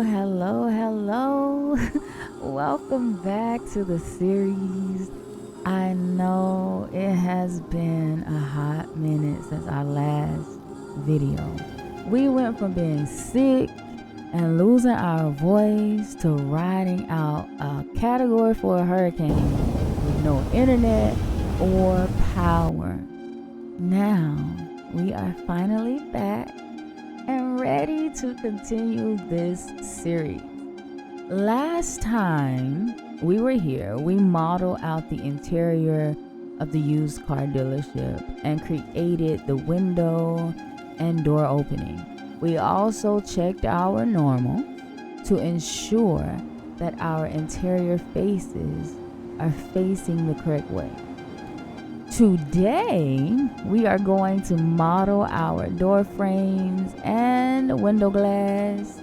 Hello. Welcome back to the series. I know it has been a hot minute since our last video. We went from being sick and losing our voice to riding out a category 4 hurricane with no internet or power. Now we are finally back and ready to continue this series. Last time we were here, we modeled out the interior of the used car dealership and created the window and door opening. We also checked our normal to ensure that our interior faces are facing the correct way. Today, we are going to model our door frames and window glass.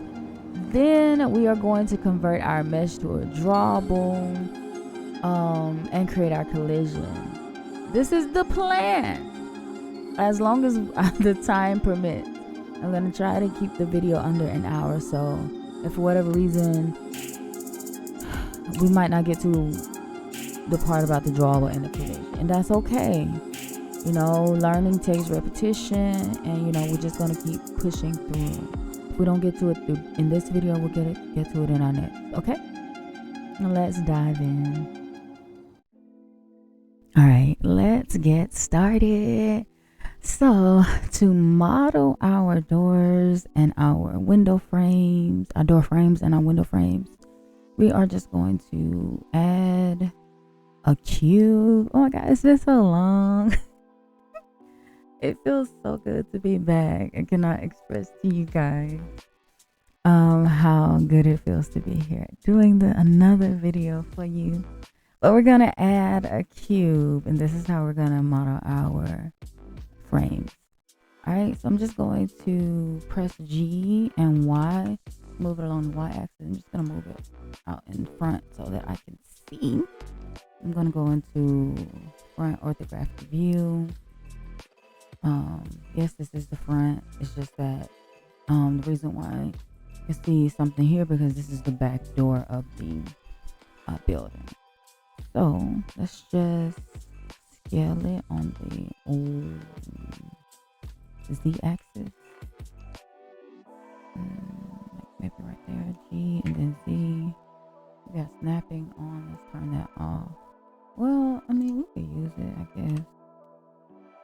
Then we are going to convert our mesh to a drawable and create our collision. This is the plan, as long as the time permits. I'm going to try to keep the video under an hour, so if for whatever reason we might not get to the part about the drawable and the collision, and that's okay. Learning takes repetition, and we're just gonna keep pushing through. If we don't get to it in this video, we'll get to it in our next. Okay, now let's dive in. All right, let's get started. So to model our doors and our window frames, our door frames and our window frames, we are just going to add a cube. Oh my god, it's been so long. It feels so good to be back. I cannot express to you guys how good it feels to be here doing another video for you. But we're gonna add a cube, and this is how we're gonna model our frames. All right, so I'm just going to press G and Y, move it along the Y axis. I'm just gonna move it out in front so that I can see. I'm going to go into front orthographic view. Yes, this is the front. It's just that the reason why you can see something here, because this is the back door of the building. So let's just scale it on the Z axis. Maybe right there, G and then Z. We got snapping on. Let's turn that off. Well, I mean, we could use it, I guess.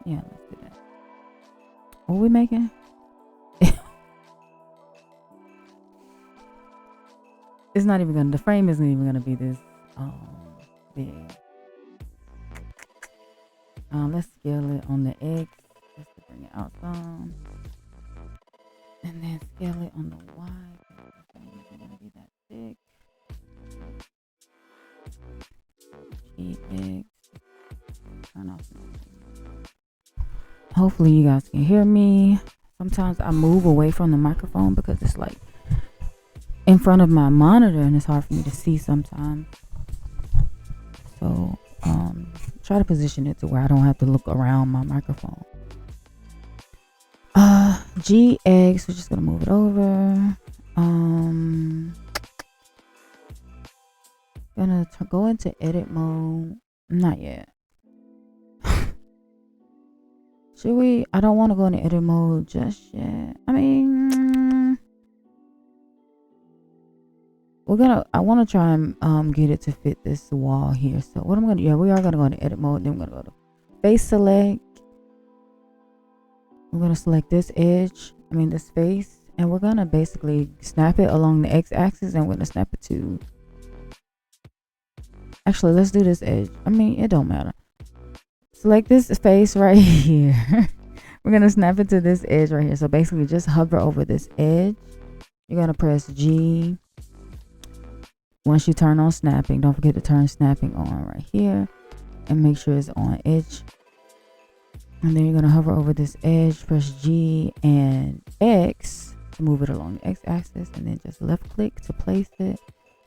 Yeah, let's do that. What are we making? It's not even gonna, the frame isn't even gonna be this big. Let's scale it on the X just to bring it out some. And then scale it on the Y. The frame isn't gonna be that big. Turn off. Hopefully you guys can hear me. Sometimes I move away from the microphone because it's like in front of my monitor and it's hard for me to see sometimes. So try to position it to where I don't have to look around my microphone. GX, we're just gonna move it over. Gonna go into edit mode. Not yet. Should we? I don't want to go into edit mode just yet. I mean, I want to try and get it to fit this wall here. So what I'm gonna, we are gonna go into edit mode. Then we're gonna go to face select. We're gonna select this edge. This face, and we're gonna basically snap it along the X axis, and we're gonna snap it to. Actually, let's do this edge. It don't matter. Select this face right here. We're going to snap it to this edge right here. So basically just hover over this edge. You're going to press G. Once you turn on snapping, don't forget to turn snapping on right here. And make sure it's on edge. And then you're going to hover over this edge. Press G and X to move it along the X axis. And then just left click to place it.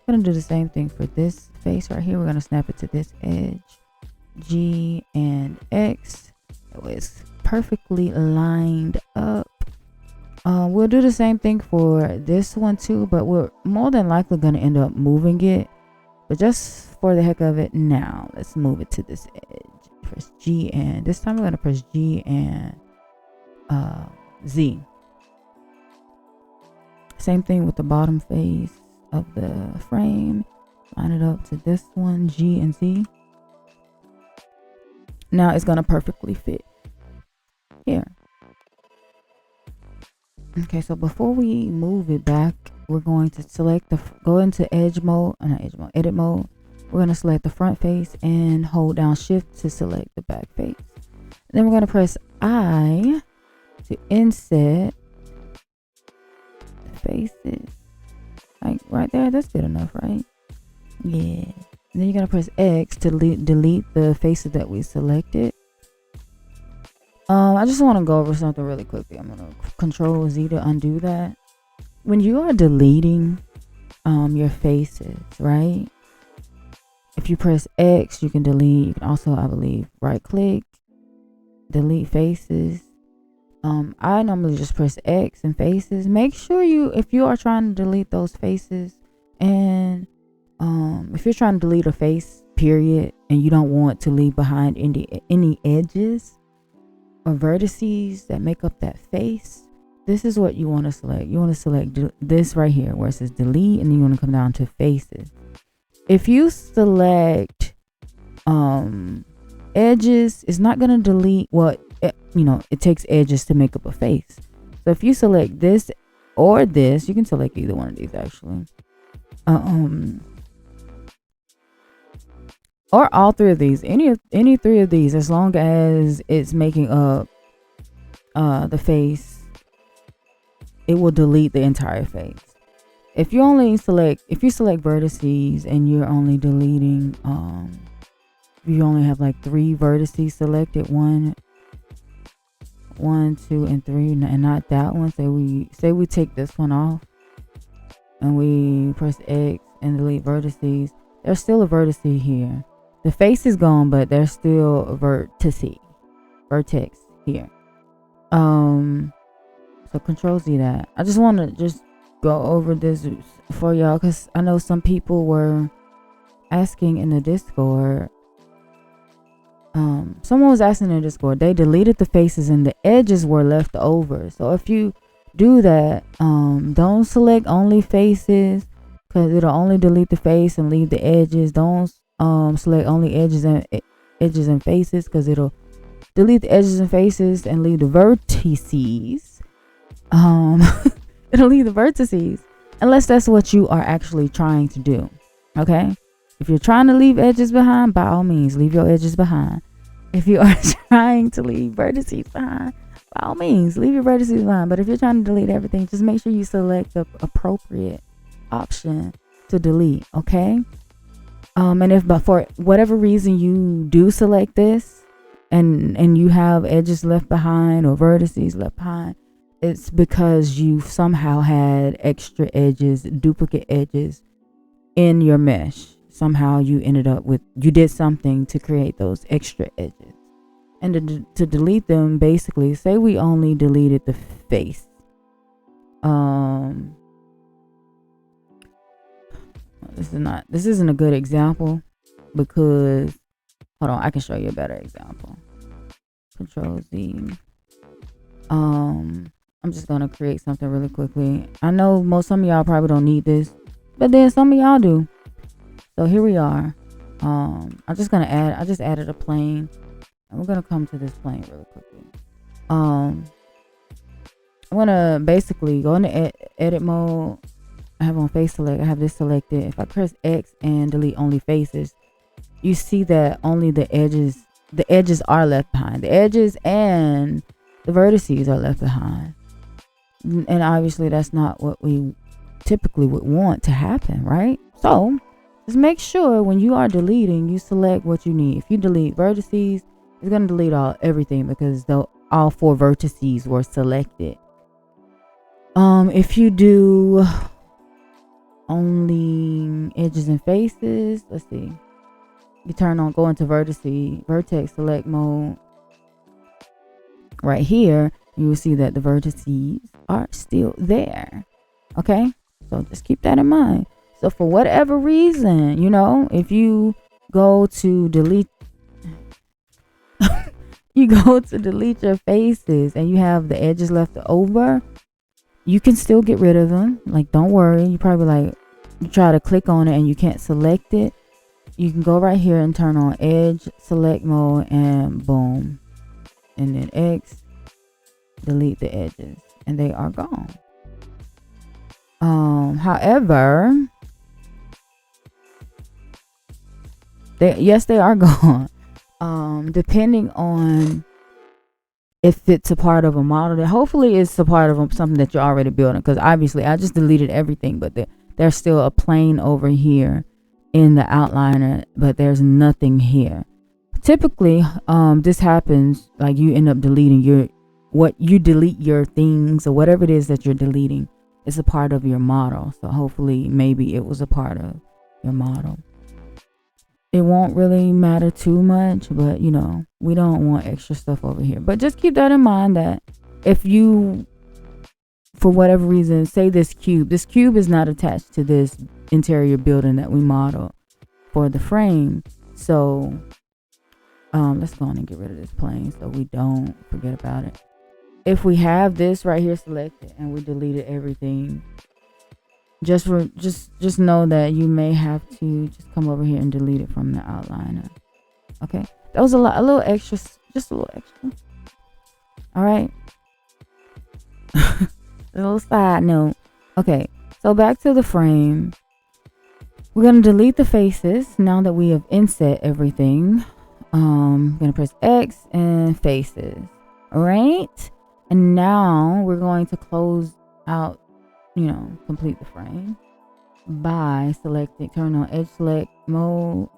We're going to do the same thing for this face right here. We're going to snap it to this edge. G and X. It was perfectly lined up. We'll do the same thing for this one too, but we're more than likely going to end up moving it. But just for the heck of it, now let's move it to this edge. Press G, and this time we're going to press G and Z. Same thing with the bottom face of the frame. Line it up to this one, G and Z. Now it's going to perfectly fit here. Okay, so before we move it back, we're going to select go into edit mode. We're going to select the front face and hold down shift to select the back face. Then we're going to press I to inset the faces. Like right there, that's good enough, right? Yeah. And then you're going to press X to delete the faces that we selected. I just want to go over something really quickly. I'm going to Control Z to undo that. When you are deleting your faces, right? If you press X, you can delete. You can also, I believe, right click, delete faces. I normally just press X and faces. Make sure if you are trying to delete those faces, and if you're trying to delete a face, period, and you don't want to leave behind any edges or vertices that make up that face, this is what you want to select. You want to select this right here where it says delete, and then you want to come down to faces. If you select edges, it's not going to delete it takes edges to make up a face. So if you select this or this, you can select either one of these actually. Or all three of these, any three of these, as long as it's making up the face, it will delete the entire face. If you select vertices and you're only deleting, you only have like 3 vertices selected, 1, 2, and 3, and not that one. Say we take this one off and we press X and delete vertices. There's still a vertex here. The face is gone, but there's still a vertex here. So Control Z that. I just want to go over this for y'all, because I know some people were asking in the Discord. Someone was asking in the Discord. They deleted the faces and the edges were left over. So if you do that, don't select only faces, because it'll only delete the face and leave the edges. Don't select only edges and faces, because it'll delete the edges and faces and leave the vertices. It'll leave the vertices, unless that's what you are actually trying to do. Okay, if you're trying to leave edges behind, by all means leave your edges behind. If you are trying to leave vertices behind, by all means leave your vertices behind. But if you're trying to delete everything, just make sure you select the appropriate option to delete. Okay. And if, but for whatever reason you do select this and you have edges left behind or vertices left behind, it's because you somehow had extra edges, duplicate edges in your mesh. Somehow you did something to create those extra edges. And to delete them, basically, say we only deleted the face. This isn't a good example, because hold on, I can show you a better example. Control Z. I'm just gonna create something really quickly. I know some of y'all probably don't need this, but then some of y'all do. So here we are. I just added a plane, and we're gonna come to this plane really quickly. I'm gonna basically go into edit mode. I have on face select. I have this selected. If I press X and delete only faces, you see that only the edges are left behind. The edges and the vertices are left behind. And obviously that's not what we typically would want to happen, right? So just make sure when you are deleting, you select what you need. If you delete vertices, it's going to delete everything, because all 4 vertices were selected. If you do only edges and faces, let's see, you go into vertex select mode right here, you will see that the vertices are still there. Okay, so just keep that in mind. So for whatever reason, if you go to delete you go to delete your faces and you have the edges left over, you can still get rid of them. Like, don't worry. You probably you try to click on it and you can't select it. You can go right here and turn on edge select mode, and boom, and then X, delete the edges, and they are gone. However, they are gone. Depending on if it's a part of a model, that hopefully it's a part of something that you're already building. Because obviously, I just deleted everything, but there's still a plane over here in the outliner, but there's nothing here. Typically, this happens, like you end up deleting you delete your things, or whatever it is that you're deleting is a part of your model. So hopefully, maybe it was a part of your model. It won't really matter too much, but we don't want extra stuff over here. But just keep that in mind, that if you, for whatever reason, say this cube is not attached to this interior building that we modeled for the frame. So let's go on and get rid of this plane so we don't forget about it. If we have this right here selected and we deleted everything, just know that you may have to just come over here and delete it from the outliner. Okay, that was a little extra, just a little extra. All right. A little side note. Okay, so back to the frame. We're gonna delete the faces now that we have inset everything. I'm gonna press X and faces. All right, and now we're going to close out, complete the frame by turn on edge select mode,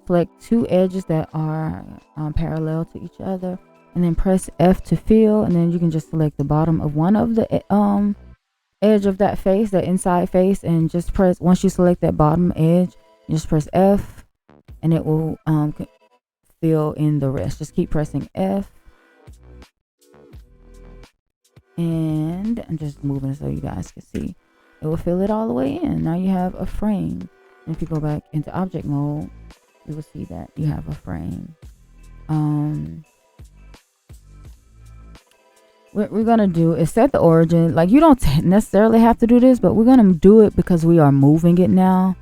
select two edges that are parallel to each other, and then press F to fill, and then you can just select the bottom of one of the edge of that face, that inside face, and just press, once you select that bottom edge, you just press F and it will fill in the rest. Just keep pressing F, and I'm just moving so you guys can see. It will fill it all the way in. Now you have a frame. And if you go back into object mode, you will see that you have a frame. What we're gonna do is set the origin. Like, you don't necessarily have to do this, but we're gonna do it because we are moving it now.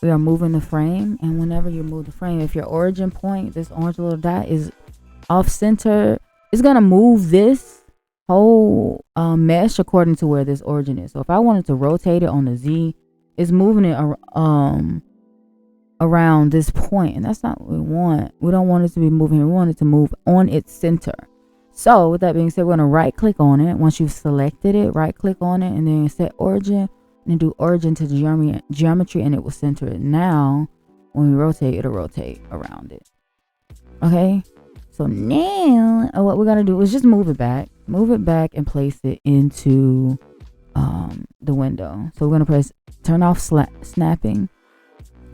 We are moving the frame, and whenever you move the frame, if your origin point, this orange little dot, is off center, it's gonna move this whole mesh according to where this origin is. So if I wanted to rotate it on the Z, it's moving it around this point, and that's not what we want. We don't want it to be moving. We want it to move on its center. So with that being said, we're going to right click on it. Once you've selected it, right click on it, and then set origin, and then do origin to geometry, and it will center it. Now when we rotate, it'll rotate around it. Okay, so now what we're going to do is just move it back and place it into the window. So we're going to press turn off snapping.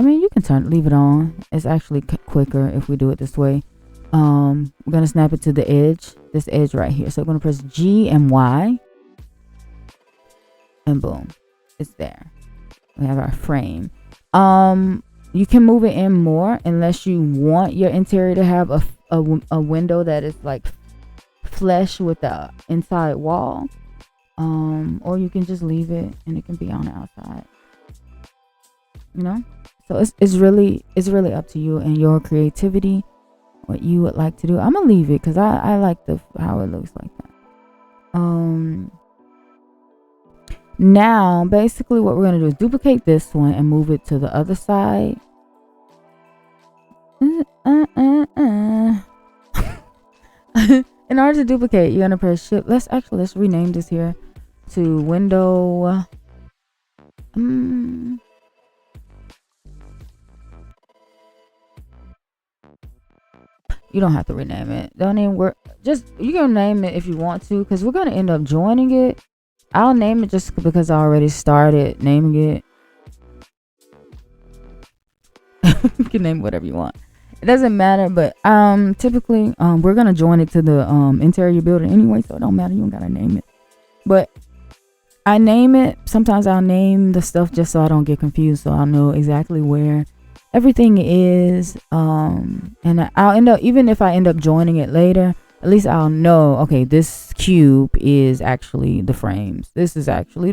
I mean, you can leave it on. It's actually quicker if we do it this way. We're going to snap it to the edge, this edge right here. So we're going to press G and Y, and boom, it's there. We have our frame. You can move it in more unless you want your interior to have a window that is like flush with the inside wall. Or you can just leave it and it can be on the outside. So it's really up to you and your creativity, what you would like to do. I'm gonna leave it because I like how it looks like that. Now basically what we're gonna do is duplicate this one and move it to the other side. In order to duplicate, you're gonna press shift. Let's rename this here to window. You don't have to rename it. Don't even work. Just, you can name it if you want to, because we're gonna end up joining it. I'll name it just because I already started naming it. You can name it whatever you want. It doesn't matter, but typically we're gonna join it to the interior building anyway, so it don't matter. You don't gotta name it. But I name it. Sometimes I'll name the stuff just so I don't get confused, so I'll know exactly where everything is. And I'll end up, even if I end up joining it later, at least I'll know, okay, this cube is actually the frames. This is actually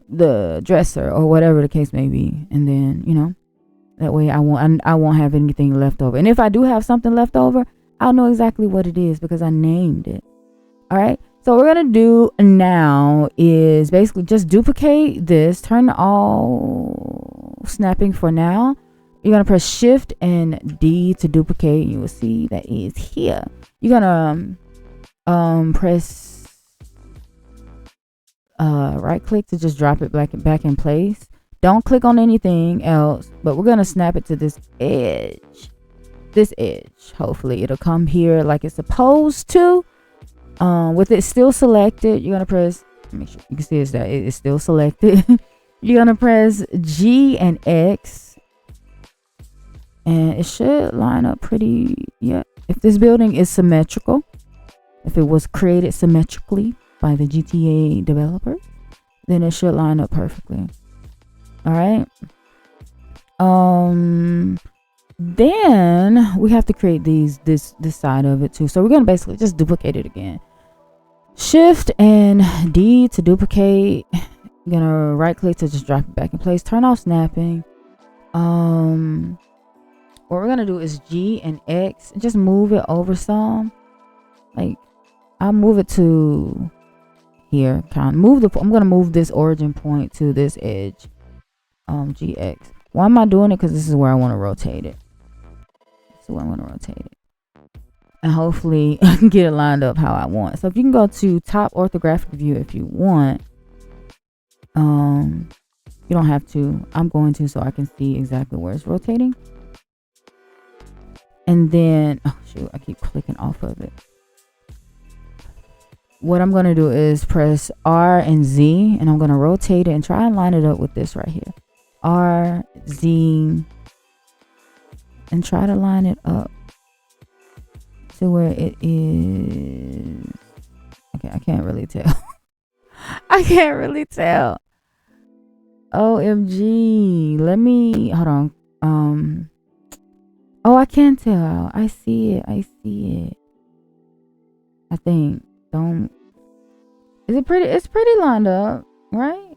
the dresser or whatever the case may be. And then, you know, that way I won't have anything left over. And if I do have something left over, I'll know exactly what it is because I named it. All right. So what we're going to do now is basically just duplicate this, turn all snapping for now. You're going to press Shift and D to duplicate. You will see that is here. You're going to press right click to just drop it back in place. Don't click on anything else, but we're going to snap it to this edge. This edge. Hopefully it'll come here like it's supposed to. With it still selected, you're gonna press, make sure you can see that it is still selected. You're gonna press G and X, and it should line up pretty. Yeah, if this building is symmetrical, if it was created symmetrically by the GTA developers, then it should line up perfectly. All right. Then we have to create this side of it too. So we're gonna basically just duplicate it again. Shift and D to duplicate. You're gonna right click to just drop it back in place. Turn off snapping. What we're gonna do is G and X. Just move it over some. Like I'll move it to here. I'm gonna move this origin point to this edge. GX. Why am I doing it? Because this is where I want to rotate it. So I want to rotate it. And hopefully I can get it lined up how I want. So if you can go to top orthographic view if you want. You don't have to. I'm going to so I can see exactly where it's rotating. And then, oh shoot, I keep clicking off of it. What I'm going to do is press R and Z, and I'm going to rotate it and try and line it up with this right here. R, Z, and try to line it up to where it is. Okay, I can't really tell. I can't really tell. OMG. Let me, hold on. Oh, I can tell. I see it. I think. Is it pretty? It's pretty lined up, right?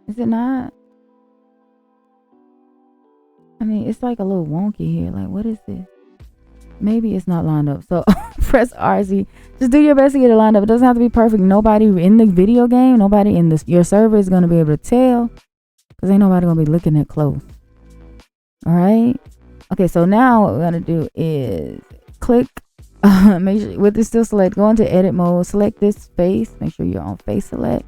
Is it not? I mean, it's like a little wonky here. Like, what is this? Maybe it's not lined up. So press RZ. Just do your best to get it lined up. It doesn't have to be perfect. Nobody in the video game, nobody in your server is going to be able to tell. Because ain't nobody going to be looking that close. All right. Okay, so now what we're going to do is click. Make sure with this still select. Go into edit mode. Select this face. Make sure you're on face select.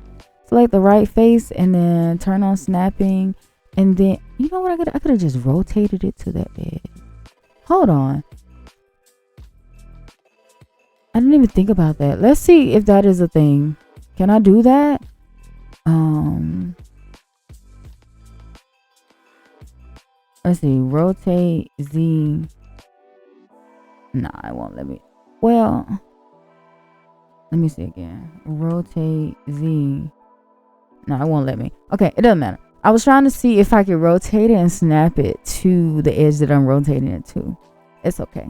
Select the right face and then turn on snapping. And then, you know what? I could have just rotated it to the edge. Hold on. I didn't even think about that. Let's see if that is a thing. Can I do that? Let's see. Rotate Z. Nah, it won't let me. Well, let me see again. Rotate Z. No, it won't let me. Okay, it doesn't matter. I was trying to see if I could rotate it and snap it to the edge that I'm rotating it to. It's okay.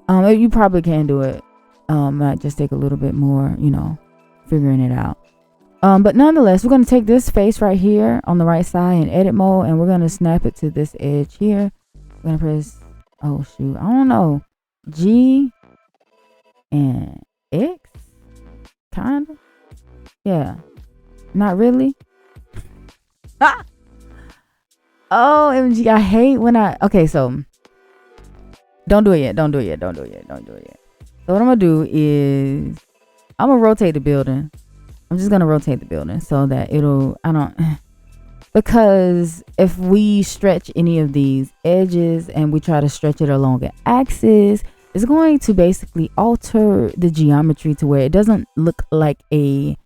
You probably can do it. Might just take a little bit more, you know, figuring it out. But nonetheless, we're going to take this face right here on the right side in edit mode, and we're going to snap it to this edge here. We're going to press, oh shoot, I don't know, G and X, kind of. Yeah, not really. Ah! Oh, MG, I hate when okay, so don't do it yet. Don't do it yet. So what I'm going to do is I'm going to rotate the building. I'm just going to rotate the building so that because if we stretch any of these edges and we try to stretch it along an axis, it's going to basically alter the geometry to where it doesn't look like a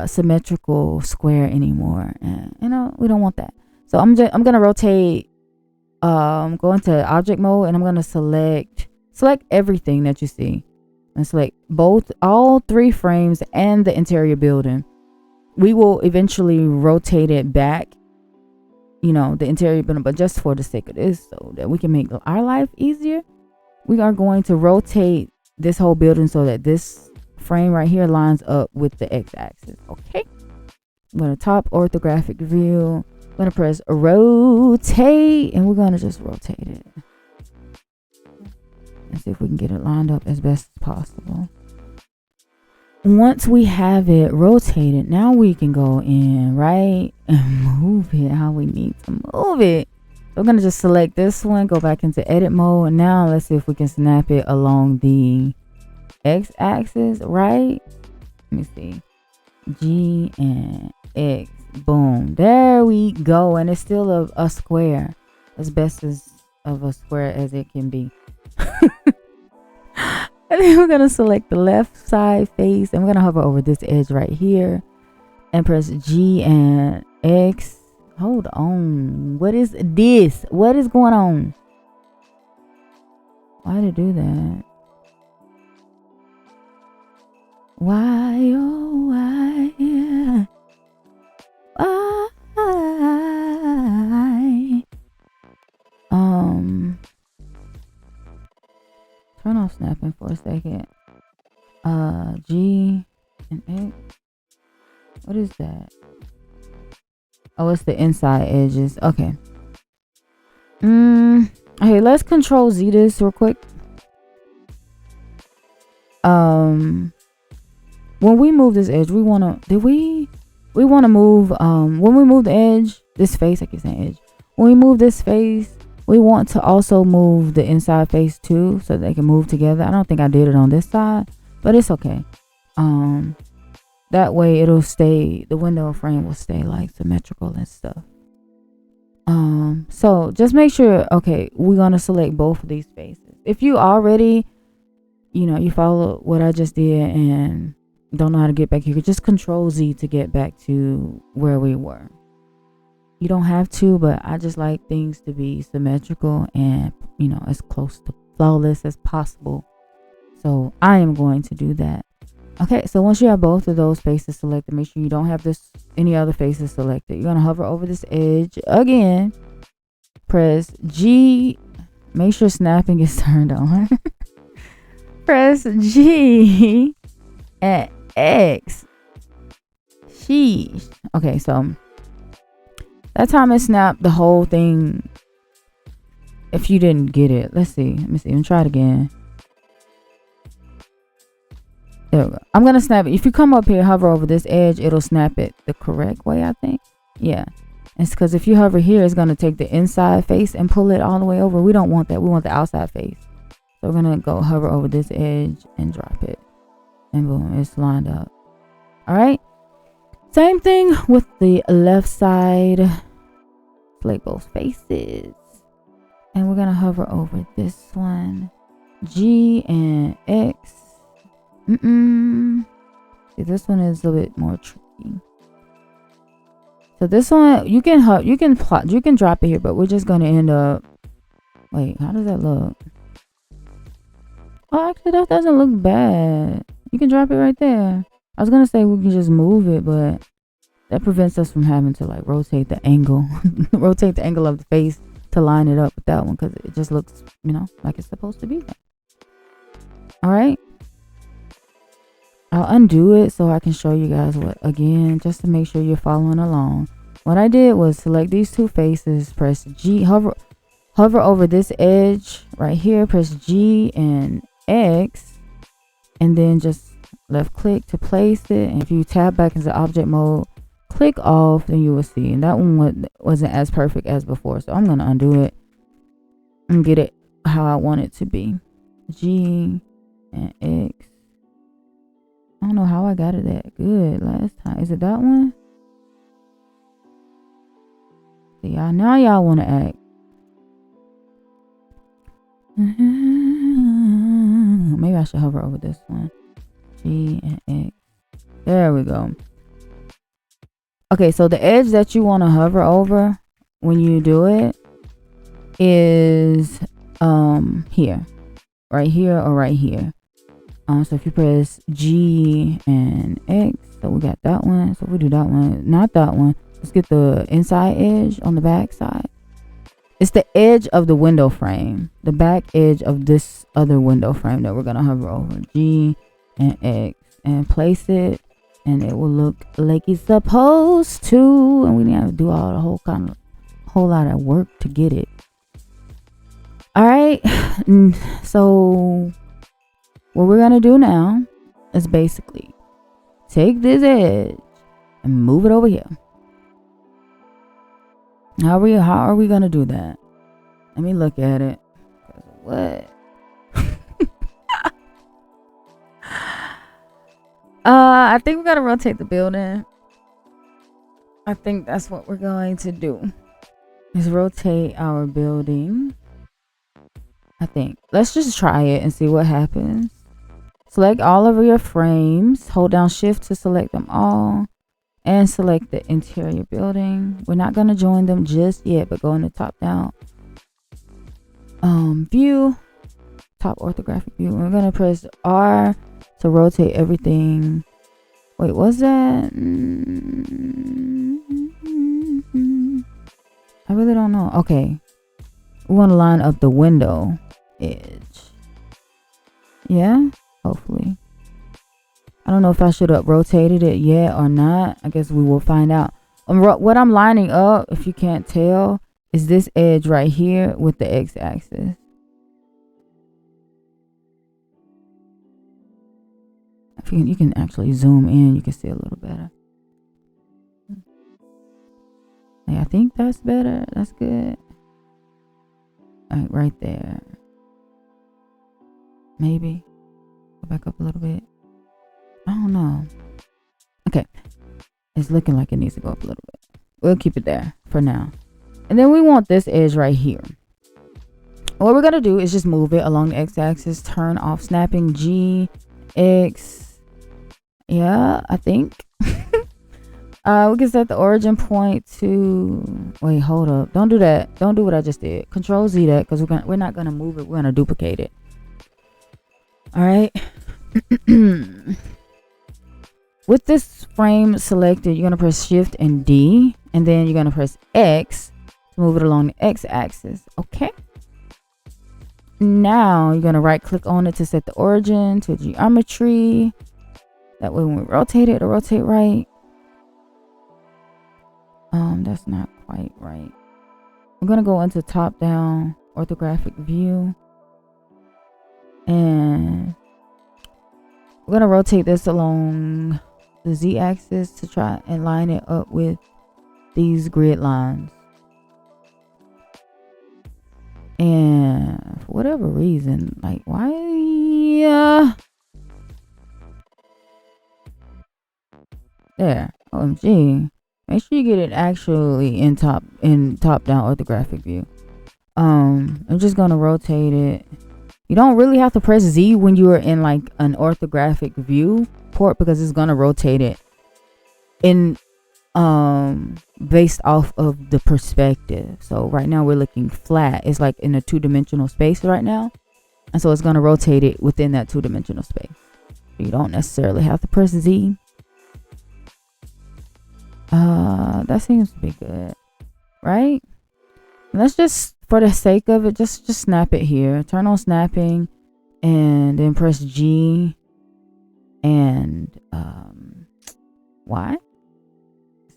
symmetrical square anymore. And, you know, we don't want that. So I'm going to rotate go into object mode, and I'm going to select everything that you see, and select all 3 frames and the interior building. We will eventually rotate it back, the interior building, but just for the sake of this, so that we can make our life easier, we are going to rotate this whole building so that this frame right here lines up with the x-axis. Okay, I'm going to top orthographic view. I'm going to press rotate, and we're going to just rotate it and see if we can get it lined up as best as possible. Once we have it rotated, now we can go in, right, and move it how we need to move it. So I'm going to just select this one, go back into edit mode, and now let's see if we can snap it along the x-axis, right? Let me see. G and X. Boom. There we go. And it's still a square. As best as of a square as it can be. And then we're going to select the left side face. And we're going to hover over this edge right here. And press G and X. Hold on. What is this? What is going on? Why did it do that? Why, oh, why, yeah. Why? Turn off snapping for a second. G and X. What is that? Oh, it's the inside edges. Okay. Okay, let's Control Z this real quick. When we move this edge, we wanna move when we move the edge, this face, I keep saying edge. When we move this face, we want to also move the inside face too, so they can move together. I don't think I did it on this side, but it's okay. That way it'll stay, the window frame will stay like symmetrical and stuff. So just make sure, okay, we're gonna select both of these faces. If you already, you follow what I just did and don't know how to get back here, just Control Z to get back to where we were. You don't have to, but I just like things to be symmetrical and as close to flawless as possible. So I am going to do that. Okay, so once you have both of those faces selected, make sure you don't have any other faces selected. You're gonna hover over this edge again, press G, make sure snapping is turned on. Press G and X. Sheesh. Okay, so that time it snapped the whole thing. If you didn't get it, let me see. Let me try it again. There we go. I'm gonna snap it. If you come up here, hover over this edge, it'll snap it the correct way, I think. Yeah. It's because if you hover here, it's gonna take the inside face and pull it all the way over. We don't want that. We want the outside face. So we're gonna go hover over this edge and drop it. And boom, it's lined up. Alright. Same thing with the left side. Select both faces. And we're gonna hover over this one. G and X. See, this one is a bit more tricky. So this one, you can drop it here, but we're just gonna end up. Wait, how does that look? Oh, actually, that doesn't look bad. You can drop it right there. I was gonna say we can just move it, but that prevents us from having to like rotate the angle, rotate the angle of the face to line it up with that one, because it just looks, like it's supposed to be there. All right. I'll undo it so I can show you guys again, just to make sure you're following along. What I did was select these two faces, press G, hover over this edge right here, press G and X, and then just left click to place it. And if you tab back into object mode, click off, then you will see. And that one wasn't as perfect as before, so I'm gonna undo it and get it how I want it to be. G and X. I don't know how I got it that good last time. Is it that one? See, now y'all want to act. Maybe I should hover over this one. G and X. There we go. Okay, so the edge that you want to hover over when you do it, is here, right here, or right here. So if you press G and X, so we got that one. So we do that one, not that one. Let's get the inside edge on the back side. It's the edge of the window frame, the back edge of this other window frame that we're gonna hover over. G and X and place it, and it will look like it's supposed to. And we didn't have to do all the whole lot of work to get it. All right, so what we're gonna do now is basically take this edge and move it over here. How are we gonna do that? Let me look at it. What? I think we gotta rotate the building. I think that's what we're going to do. Is rotate our building. I think. Let's just try it and see what happens. Select all of your frames. Hold down shift to select them all. And select the interior building. We're not going to join them just yet, but go in the top down view, top orthographic view. We're going to press R to rotate everything. Wait, what's that? I really don't know. Okay, we want to line up the window edge. Yeah, hopefully. I don't know if I should have rotated it yet or not. I guess we will find out. What I'm lining up, if you can't tell, is this edge right here with the x-axis. If you can actually zoom in, you can see a little better. Hey, I think that's better. That's good. All right there. Maybe. Go back up a little bit. I don't know. Okay. It's looking like it needs to go up a little bit. We'll keep it there for now. And then we want this edge right here. What we're going to do is just move it along the x-axis. Turn off snapping. G, X. Yeah, I think. We can set the origin point to... Wait, hold up. Don't do that. Don't do what I just did. Control Z that, because we're not going to move it. We're going to duplicate it. All right. With this frame selected, you're going to press Shift and D, and then you're going to press X to move it along the X-axis. Okay. Now you're going to right click on it to set the origin to geometry. That way when we rotate it, it'll rotate right. That's not quite right. I'm going to go into top down orthographic view, and we're going to rotate this along the z-axis to try and line it up with these grid lines. And for whatever reason, like why there, OMG, make sure you get it actually in top down orthographic view. I'm just gonna rotate it. You don't really have to press Z when you are in like an orthographic view port, because it's gonna rotate it in based off of the perspective. So right now we're looking flat. It's like in a two-dimensional space right now, and so it's gonna rotate it within that two-dimensional space. You don't necessarily have to press Z. That seems to be good, right? Let's just, for the sake of it, just snap it here. Turn on snapping, and then press G and Y.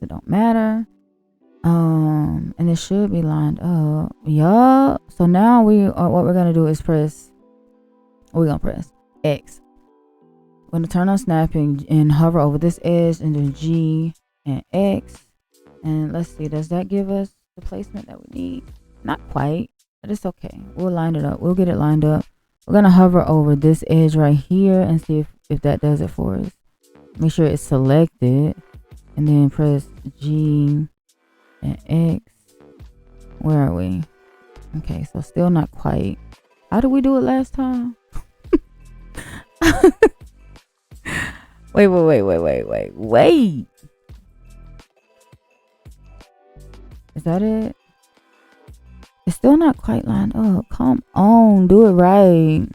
It don't matter. And it should be lined up. Yup. So now what we're gonna do is press. We're gonna press X. We're gonna turn on snapping and hover over this edge, and then G and X. And let's see, does that give us the placement that we need? Not quite, but it's okay. We'll line it up. We'll get it lined up. We're gonna hover over this edge right here and see if that does it for us. Make sure it's selected, and then press G and X. Where are we? Okay, so still not quite. How did we do it last time? Wait. Is that it? It's still not quite lined up. Come on, do it right.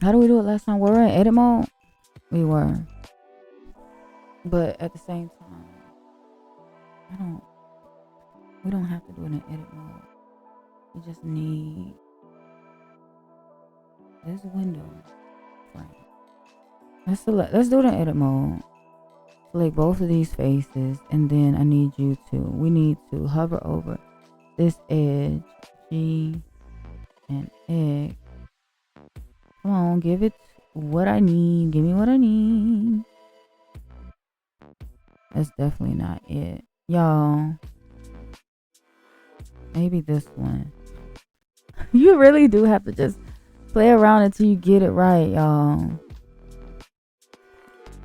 How do we do it last time? Were we in edit mode? We were. But at the same time, we don't have to do it in edit mode. We just need this window frame. Let's do it in edit mode. Select both of these faces, and then we need to hover over this edge, G and X. Come on, give it what I need. Give me what I need. That's definitely not it. Y'all. Maybe this one. You really do have to just play around until you get it right, y'all.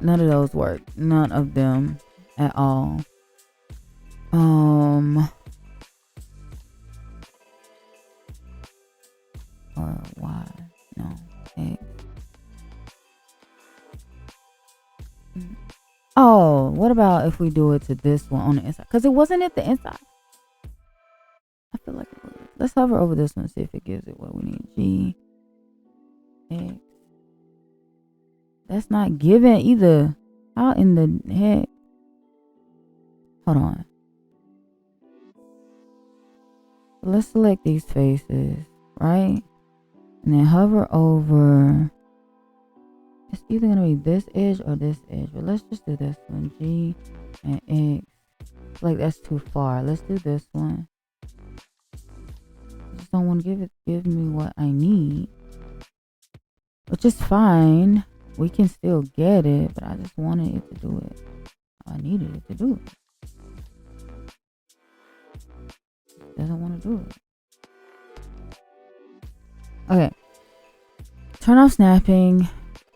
None of those work. None of them at all. Or Y. No. X. Oh, what about if we do it to this one on the inside? Because it wasn't at the inside. I feel like it was. Let's hover over this one, see if it gives it what we need. G. X. That's not given either. How in the heck? Hold on. Let's select these faces, right? And then hover over. It's either going to be this edge or this edge. But let's just do this one. G and X. Like that's too far. Let's do this one. I just don't want to give me what I need. Which is fine. We can still get it, but I just wanted it to do it. I needed it to do it. Doesn't want to do it. Okay. Turn off snapping.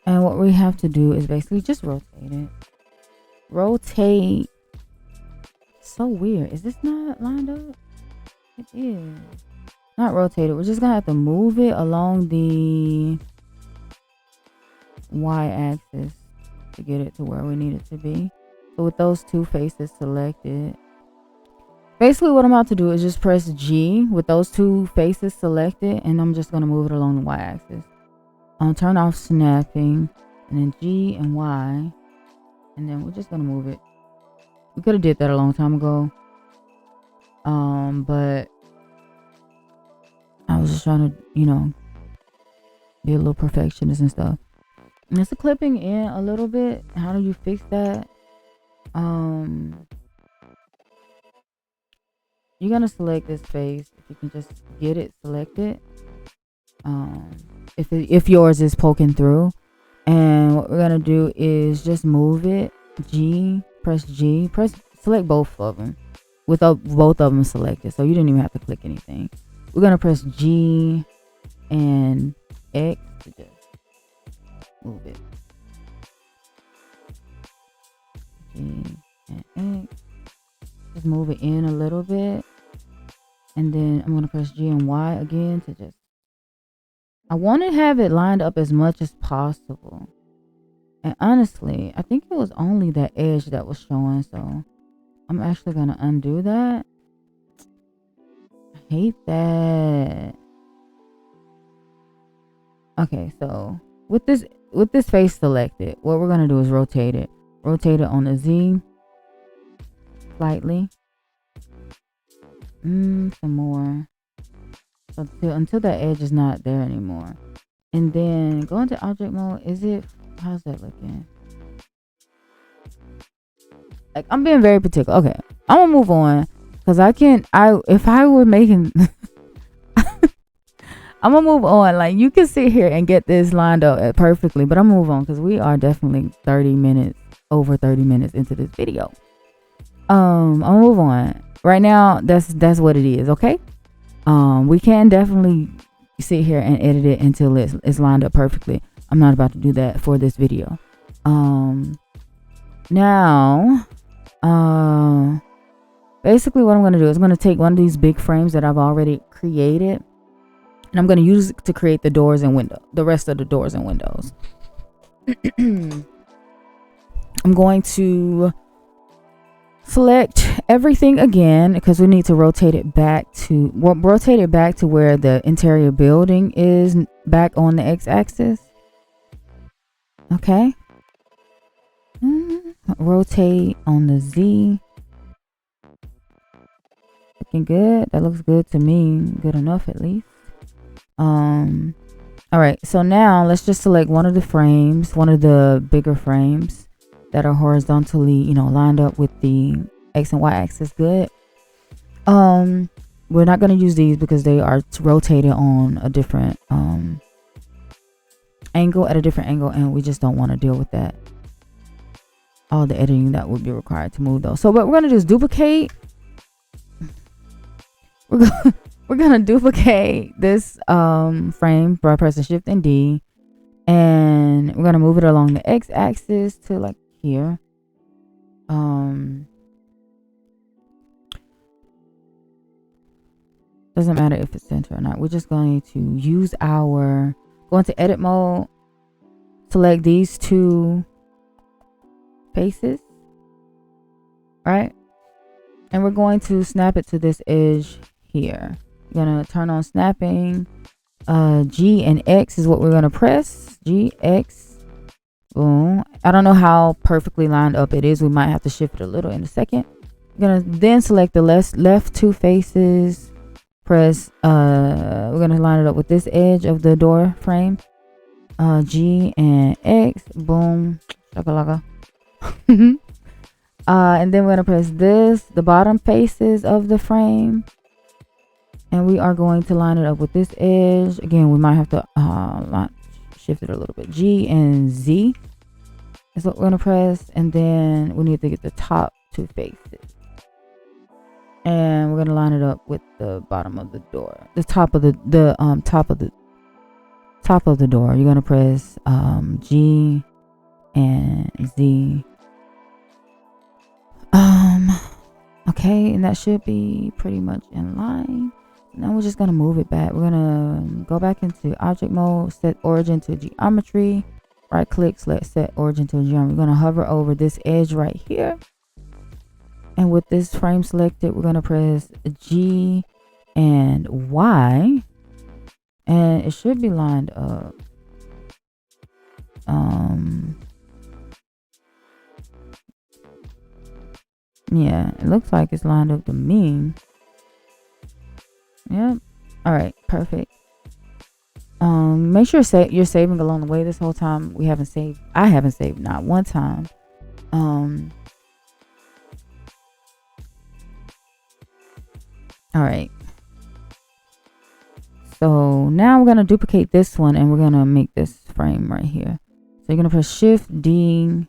And what we have to do is basically just rotate it. Rotate. So weird. Is this not lined up? It is. Not rotate it. We're just going to have to move it along the y-axis to get it to where we need it to be. So with those two faces selected, basically what I'm about to do is just press G with those two faces selected, and I'm just going to move it along the y-axis. Turn off snapping, and then G and Y, and then we're just going to move it. We could have did that a long time ago, but I was just trying to, be a little perfectionist and stuff. And it's clipping in a little bit. How do you fix that? You're gonna select this face. If you can just get it selected. If yours is poking through, and what we're gonna do is just move it. Press G, select both of them with both of them selected. So you didn't even have to click anything. We're gonna press G and X to just move it. G and X. Just move it in a little bit. And then I'm going to press G and Y again to just... I want to have it lined up as much as possible. And honestly, I think it was only that edge that was showing. So I'm actually going to undo that. I hate that. Okay, so with this face selected, what we're gonna do is rotate it. Rotate it on the Z slightly. Some more. So until that edge is not there anymore. And then go into object mode. How's that looking? Like, I'm being very particular. Okay, I'm gonna move on because if I were making I'm gonna move on. Like, you can sit here and get this lined up perfectly, but I'm gonna move on because we are definitely over 30 minutes into this video. I'll move on. Right now, that's what it is, okay? We can definitely sit here and edit it until it's lined up perfectly. I'm not about to do that for this video. Now, basically what I'm gonna do is I'm gonna take one of these big frames that I've already created, and I'm going to use it to create the doors and the rest of the doors and windows. I'm going to Select everything again because we need to rotate it back to where the interior building is, back on the x-axis. Okay. Rotate on the Z. Looking good. That looks good to me. Good enough at least. All right, so now let's just select one of the frames, one of the bigger frames that are horizontally, lined up with the X and Y axis. Good. We're not going to use these because they are rotated on a different angle, and we just don't want to deal with that. All the editing that would be required to move those. So what we're going to do is duplicate. We're gonna duplicate this frame by pressing Shift and D, and we're gonna move it along the x-axis to like here. Doesn't matter if it's center or not. We're just going to use go into edit mode, select these two faces, right? And we're going to snap it to this edge here. You're gonna turn on snapping. G and X is what we're gonna press. G, X, boom. I don't know how perfectly lined up it is. We might have to shift it a little in a second. You're gonna then select the left two faces. Press we're gonna line it up with this edge of the door frame. G and X, boom, shakalaka. And then we're gonna press the bottom faces of the frame. And we are going to line it up with this edge. Again, we might have to shift it a little bit. G and Z is what we're going to press. And then we need to get the top two faces. And we're going to line it up with the bottom of the door. The top of the top of the door. You're going to press G and Z. Okay, and that should be pretty much in line. Now we're just going to move it back. We're going to go back into object mode, set origin to geometry, right click, select set origin to geometry. We're going to hover over this edge right here. And with this frame selected, we're going to press G and Y. And it should be lined up. Yeah, it looks like it's lined up to me. Yep. All right, perfect. Make sure you're saving along the way. This whole time I haven't saved not one time. All right. So now we're going to duplicate this one and we're going to make this frame right here. So you're going to press Shift D.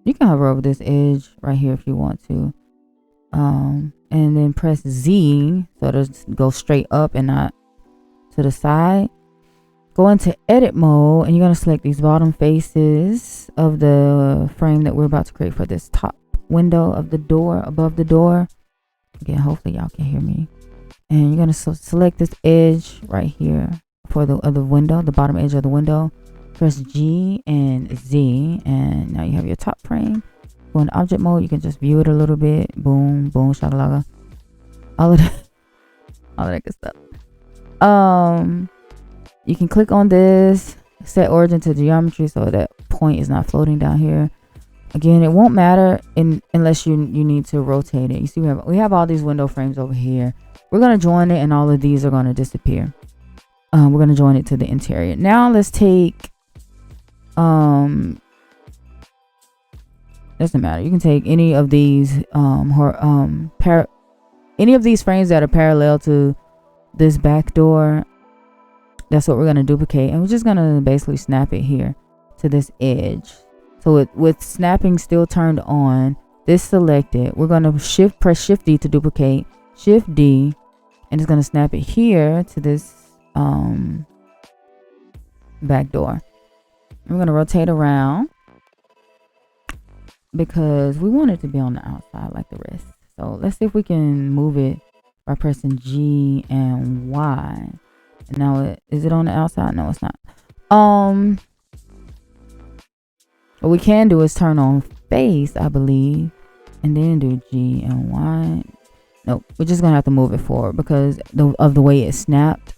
You can hover over this edge right here if you want to. And then press Z so it'll go straight up and not to the side. Go into edit mode and you're going to select these bottom faces of the frame that we're about to create for this top window of the door, above the door. Again, hopefully y'all can hear me. And you're going to select this edge right here for the other window, the bottom edge of the window. Press G and Z, and now you have your top frame. Go in object mode, you can just view it a little bit. Boom, boom, shakalaga. All of that good stuff. You can click on this, set origin to geometry so that point is not floating down here. Again, it won't matter unless you need to rotate it. You see, we have all these window frames over here. We're going to join it and all of these are going to disappear. We're going to join it to the interior. Now let's take, doesn't matter. You can take any of these, any of these frames that are parallel to this back door. That's what we're going to duplicate. And we're just going to basically snap it here to this edge. So with snapping still turned on, this selected, we're going to press Shift D to duplicate. Shift D, and it's going to snap it here to this back door. And we're going to rotate around because we want it to be on the outside like the rest. So let's see if we can move it by pressing G and Y. And now is it on the outside? No, it's not. What we can do is turn on space, I believe, and then do G and Y. Nope, we're just gonna have to move it forward because of the way it snapped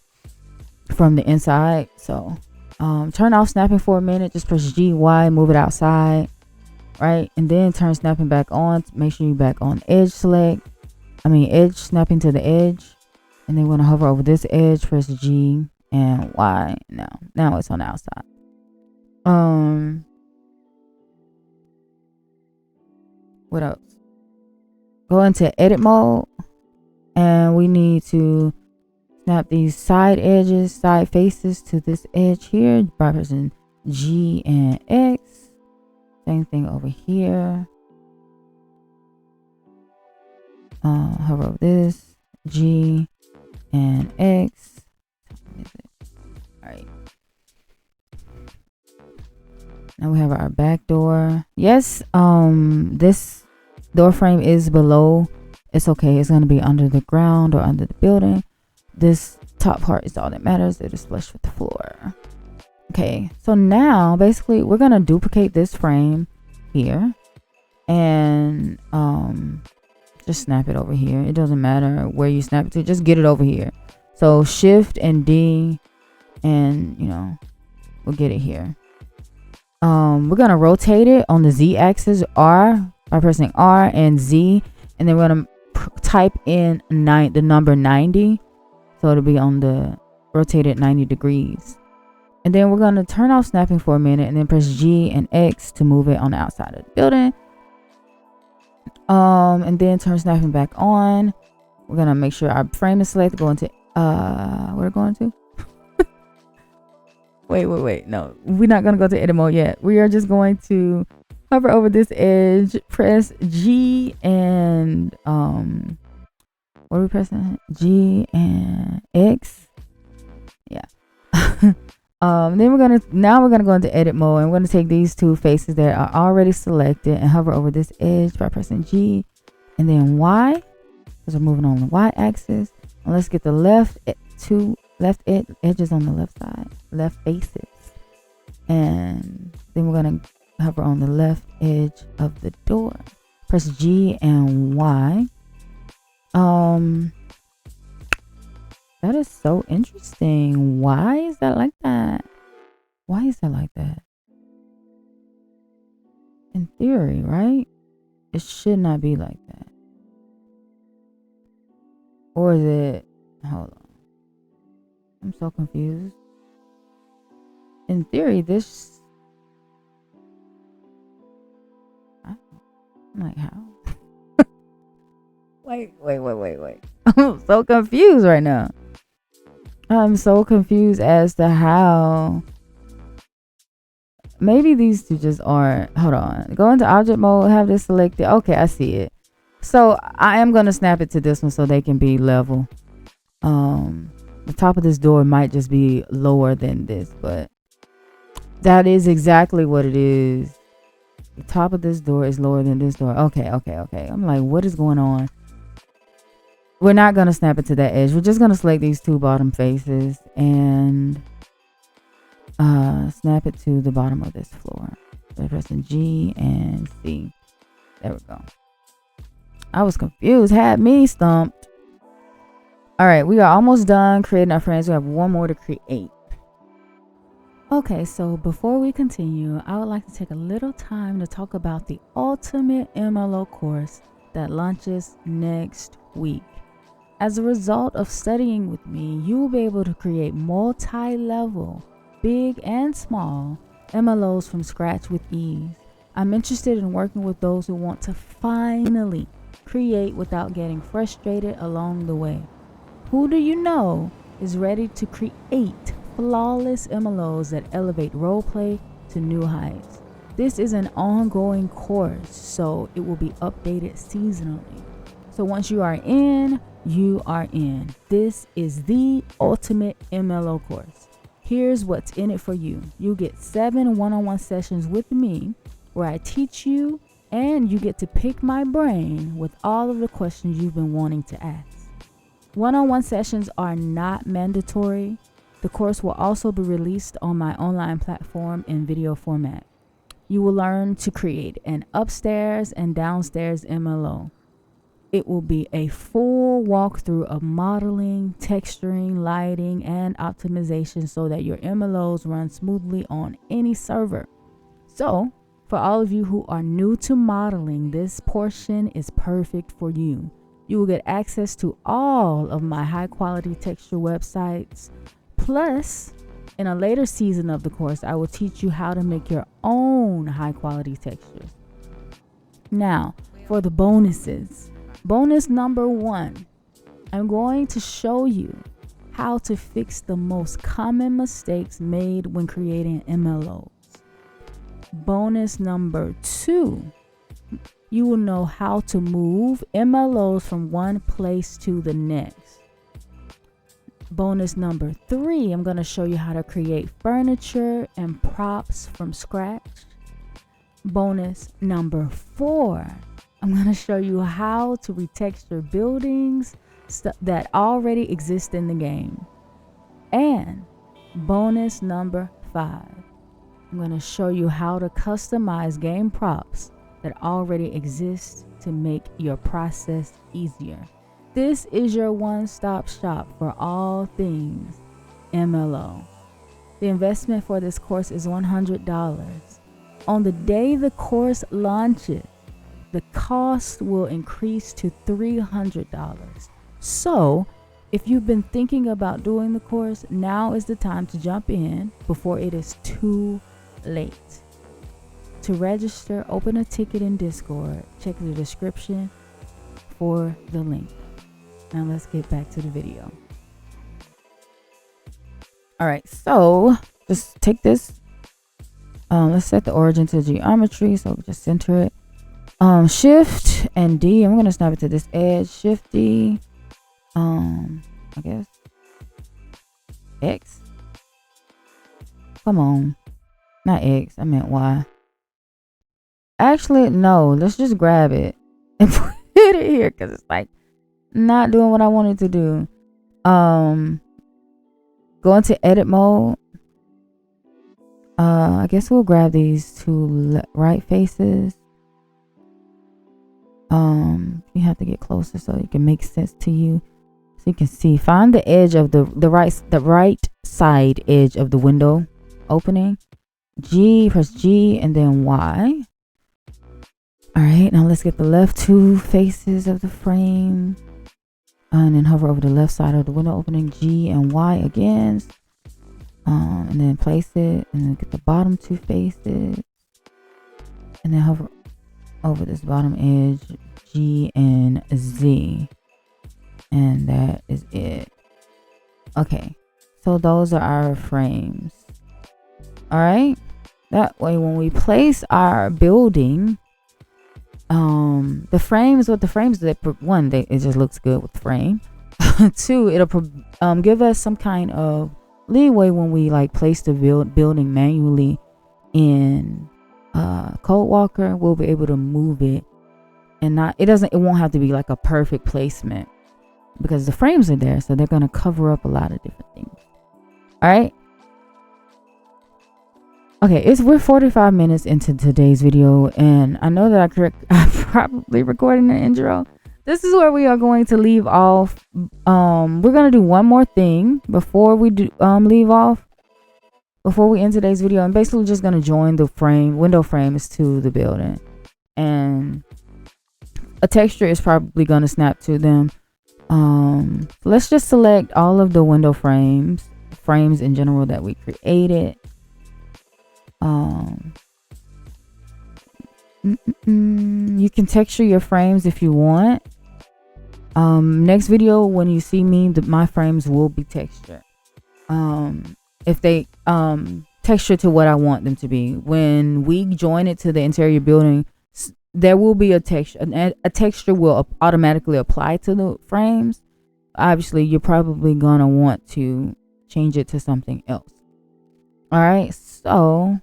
from the inside. So turn off snapping for a minute. Just press G, Y, move it outside, right? And then turn snapping back on. Make sure you're back on edge select. Edge snapping to the edge. And then we're gonna hover over this edge, press G and Y. Now it's on the outside. What else? Go into edit mode, and we need to snap these side edges, side faces to this edge here by pressing G and X. Same thing over here. Hover over this, G and X. All right. Now we have our back door. Yes, this door frame is below. It's okay. It's gonna be under the ground or under the building. This top part is all that matters. It is flush with the floor. Okay, so now basically we're gonna duplicate this frame here and just snap it over here. It doesn't matter where you snap it to, just get it over here. So shift and D, and we'll get it here. We're gonna rotate it on the Z axis, R, by pressing R and Z, and then we're gonna type in the number 90, so it'll be on the rotated 90 degrees. And then we're gonna turn off snapping for a minute, and then press G and X to move it on the outside of the building. And then turn snapping back on. We're gonna make sure our frame is selected. Go into we're going to wait, no, we're not gonna go to edit mode yet. We are just going to hover over this edge, press G and what are we pressing? G and X. Yeah. Then we're gonna go into edit mode, and we're gonna take these two faces that are already selected and hover over this edge by pressing G and then Y, because we're moving on the Y axis. And let's get the left edges on the left side, left faces, and then we're gonna hover on the left edge of the door. Press G and Y. That is so interesting. Why is that like that? Why is that like that? In theory, right? It should not be like that. Or is it? Hold on. I'm so confused. In theory, this. I'm like, how? Wait. I'm so confused right now. I'm so confused as to how. Maybe these two just aren't. Hold on. Go into object mode. Have this selected. Okay, I see it. So I am going to snap it to this one so they can be level. The top of this door might just be lower than this, but that is exactly what it is. The top of this door is lower than this door. Okay. I'm like, what is going on? We're not going to snap it to that edge. We're just going to select these two bottom faces and snap it to the bottom of this floor. So pressing G and C. There we go. I was confused. Had me stumped. All right, we are almost done creating our frames. We have one more to create. Okay, so before we continue, I would like to take a little time to talk about the Ultimate MLO course that launches next week. As a result of studying with me, you will be able to create multi-level, big and small, MLOs from scratch with ease. I'm interested in working with those who want to finally create without getting frustrated along the way. Who do you know is ready to create flawless MLOs that elevate roleplay to new heights? This is an ongoing course, so it will be updated seasonally. So once you are in, you are in. This is the Ultimate MLO course. Here's what's in it for you. You get 7 one-on-one sessions with me where I teach you, and you get to pick my brain with all of the questions you've been wanting to ask. One-on-one sessions are not mandatory. The course will also be released on my online platform in video format. You will learn to create an upstairs and downstairs MLO. It will be a full walkthrough of modeling, texturing, lighting, and optimization so that your MLOs run smoothly on any server. So, for all of you who are new to modeling, this portion is perfect for you. You will get access to all of my high quality texture websites. Plus, in a later season of the course, I will teach you how to make your own high quality textures. Now, for the bonuses. Bonus number 1, I'm going to show you how to fix the most common mistakes made when creating MLOs. Bonus number 2, you will know how to move MLOs from one place to the next. Bonus number 3, I'm going to show you how to create furniture and props from scratch. Bonus number 4, I'm going to show you how to retexture buildings that already exist in the game. And bonus number 5, I'm going to show you how to customize game props that already exist to make your process easier. This is your one-stop shop for all things MLO. The investment for this course is $100. On the day the course launches, the cost will increase to $300. So, if you've been thinking about doing the course, now is the time to jump in before it is too late. To register, open a ticket in Discord. Check the description for the link. Now let's get back to the video. All right, so just take this. Let's set the origin to geometry. So just center it. Shift and D. I'm gonna snap it to this edge. Shift D. I guess X. Come on, not X. I meant Y. Actually, no. Let's just grab it and put it here because it's like not doing what I wanted to do. Go into edit mode. I guess we'll grab these two right faces. You have to get closer so it can make sense to you, so you can see. Find the edge of the right side edge of the window opening. Press G and then Y. All right, now let's get the left two faces of the frame, and then hover over the left side of the window opening. G and Y again, and then place it, and then get the bottom two faces, and then hover over this bottom edge. G and Z, and that is it. Okay, so those are our frames. All right, that way when we place our building, the frames, what the frames that one, it just looks good with the frame. 2, it'll give us some kind of leeway when we like place the building manually in Code Walker. We'll be able to move it, and it won't have to be like a perfect placement because the frames are there, so they're going to cover up a lot of different things. All right. Okay, we're 45 minutes into today's video, and I know that I probably recorded an intro. This is where we are going to leave off. We're going to do one more thing before we do leave off, before we end today's video. I'm basically just going to join the window frames to the building, and a texture is probably going to snap to them. Let's just select all of the window frames in general that we created. You can texture your frames if you want. Next video, when you see me, my frames will be textured. If they texture to what I want them to be. When we join it to the interior building, there will be a texture. A texture will automatically apply to the frames. Obviously, you're probably gonna want to change it to something else. All right, so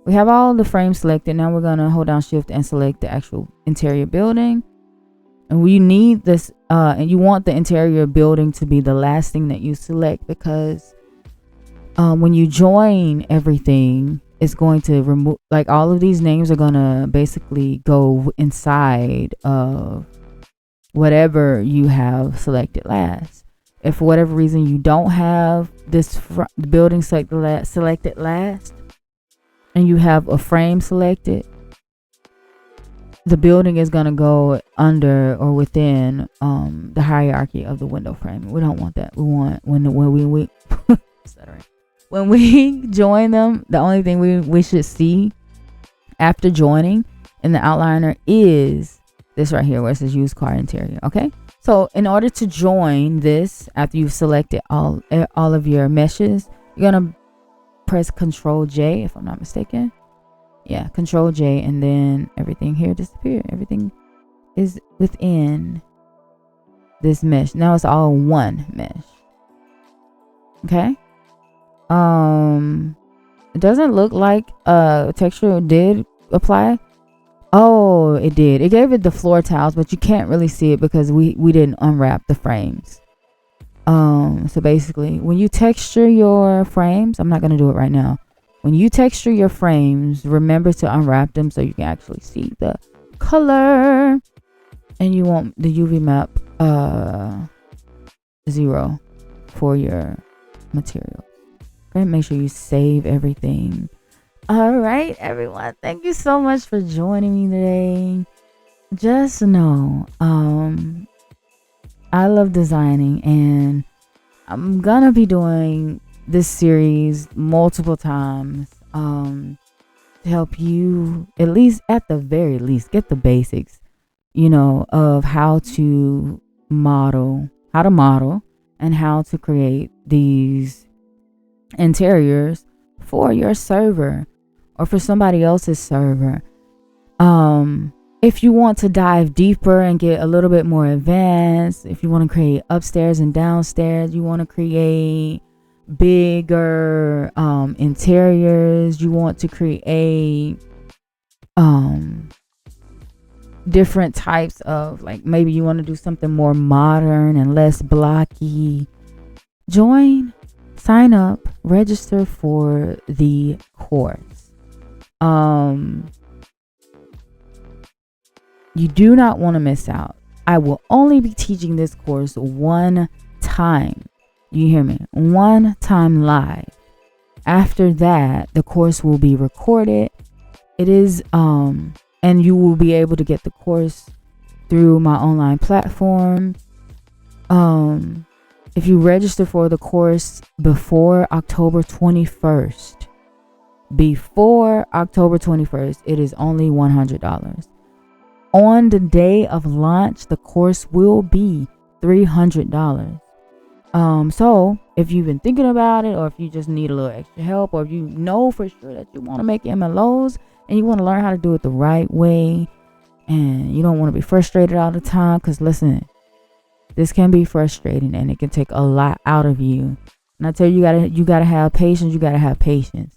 we have all the frames selected. Now we're gonna hold down Shift and select the actual interior building. And we need this, and you want the interior building to be the last thing that you select, because when you join everything, it's going to remove, like, all of these names are going to basically go inside of whatever you have selected last. If for whatever reason you don't have this building selected last, and you have a frame selected, the building is going to go under or within the hierarchy of the window frame. We don't want that. We want when we when we join them, the only thing we should see after joining in the outliner is this right here where it says use car interior. Okay, so in order to join this, after you've selected all of your meshes, you're gonna press Control J, if I'm not mistaken. Yeah, Control J, and then everything here disappeared. Everything is within this mesh. Now it's all one mesh. Okay. It doesn't look like texture did apply. Oh, it did. It gave it the floor tiles, but you can't really see it because we didn't unwrap the frames. So basically, when you texture your frames, I'm not gonna do it right now. When you texture your frames, remember to unwrap them so you can actually see the color. And you want the UV map 0 for your material. Okay, make sure you save everything. All right, everyone. Thank you so much for joining me today. Just know, I love designing, and I'm gonna be doing this series multiple times to help you, at least at the very least, get the basics, of how to model and how to create these interiors for your server or for somebody else's server. If you want to dive deeper and get a little bit more advanced, if you want to create upstairs and downstairs, you want to create bigger interiors, you want to create different types of, like, maybe you want to do something more modern and less blocky, sign up, register for the course. You do not want to miss out. I will only be teaching this course one time. You hear me? One time live. After that, the course will be recorded. It is, and you will be able to get the course through my online platform. If you register for the course before October 21st, it is only $100. On the day of launch, the course will be $300. So if you've been thinking about it, or if you just need a little extra help, or if you know for sure that you want to make MLOs and you want to learn how to do it the right way, and you don't want to be frustrated all the time, because listen, this can be frustrating and it can take a lot out of you. And I tell you, you gotta have patience. You gotta have patience.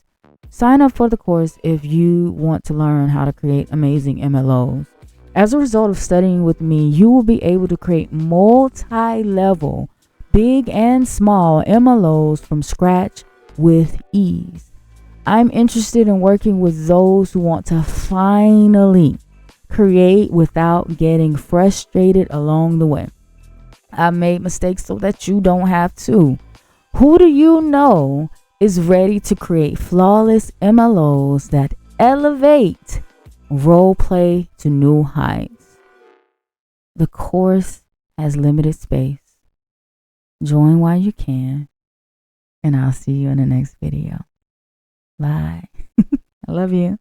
Sign up for the course if you want to learn how to create amazing MLOs. As a result of studying with me, you will be able to create multi-level, big and small MLOs from scratch with ease. I'm interested in working with those who want to finally create without getting frustrated along the way. I made mistakes so that you don't have to. Who do you know is ready to create flawless MLOs that elevate roleplay to new heights? The course has limited space. Join while you can, and I'll see you in the next video. Bye. I love you.